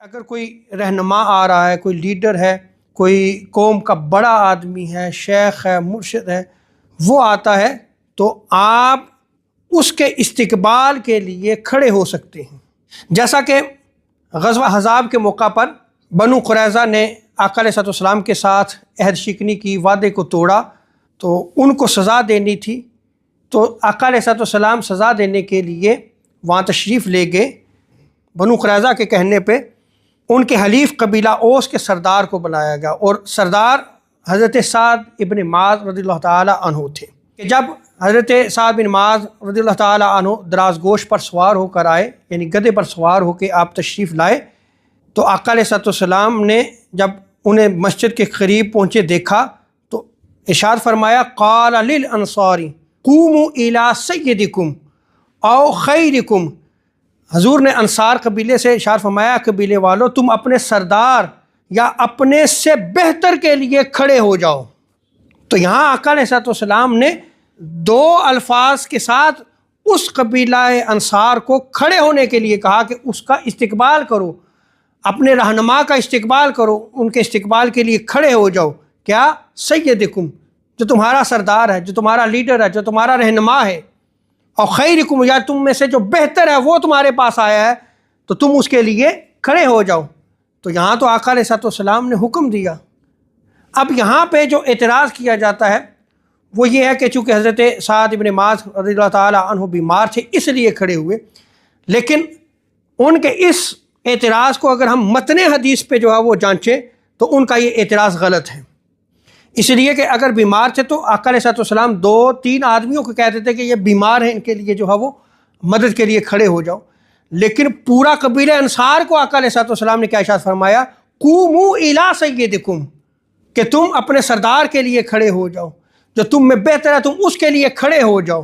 اگر کوئی رہنما آ رہا ہے، کوئی لیڈر ہے، کوئی قوم کا بڑا آدمی ہے، شیخ ہے، مرشد ہے، وہ آتا ہے تو آپ اس کے استقبال کے لیے کھڑے ہو سکتے ہیں۔ جیسا کہ غزوہ احزاب کے موقع پر بنو قریظہ نے آقا علیہ السلام کے ساتھ عہد شکنی کی، وعدے کو توڑا، تو ان کو سزا دینی تھی، تو آقا علیہ السلام سزا دینے کے لیے وہاں تشریف لے گئے۔ بنو قریظہ کے کہنے پہ ان کے حلیف قبیلہ اوس کے سردار کو بلایا گیا، اور سردار حضرت سعد ابن معاذ رضی اللہ تعالی عنہ تھے۔ کہ جب حضرت سعد بن معاذ رضی اللہ تعالی عنہ دراز گوش پر سوار ہو کر آئے، یعنی گدھے پر سوار ہو کے آپ تشریف لائے، تو آقا علیہ السلام نے جب انہیں مسجد کے قریب پہنچے دیکھا تو ارشاد فرمایا، قال للانصار قوموا الی سیدکم او خیرکم۔ حضور نے انصار قبیلے سے ارشاد فرمایا، قبیلے والو تم اپنے سردار یا اپنے سے بہتر کے لیے کھڑے ہو جاؤ۔ تو یہاں آقا علیہ السلام نے دو الفاظ کے ساتھ اس قبیلہ انصار کو کھڑے ہونے کے لیے کہا کہ اس کا استقبال کرو، اپنے رہنما کا استقبال کرو، ان کے استقبال کے لیے کھڑے ہو جاؤ۔ کیا؟ سیدکم، جو تمہارا سردار ہے، جو تمہارا لیڈر ہے، جو تمہارا رہنما ہے، اور خیرکم، یا تم میں سے جو بہتر ہے وہ تمہارے پاس آیا ہے تو تم اس کے لیے کھڑے ہو جاؤ۔ تو یہاں تو آقا علیہ السلام نے حکم دیا۔ اب یہاں پہ جو اعتراض کیا جاتا ہے وہ یہ ہے کہ چونکہ حضرت سعد ابن معاذ رضی اللہ تعالی عنہ بیمار تھے اس لیے کھڑے ہوئے، لیکن ان کے اس اعتراض کو اگر ہم متن حدیث پہ جو ہے وہ جانچیں تو ان کا یہ اعتراض غلط ہے، اس لیے کہ اگر بیمار تھے تو آقا علیہ السلام دو تین آدمیوں کو کہتے تھے کہ یہ بیمار ہیں، ان کے لیے جو ہے وہ مدد کے لیے کھڑے ہو جاؤ، لیکن پورا قبیلہ انصار کو آقا علیہ السلام نے کیا ارشاد فرمایا، قوموا الی سیدکم، کہ تم اپنے سردار کے لیے کھڑے ہو جاؤ، جو تم میں بہتر ہے تم اس کے لیے کھڑے ہو جاؤ۔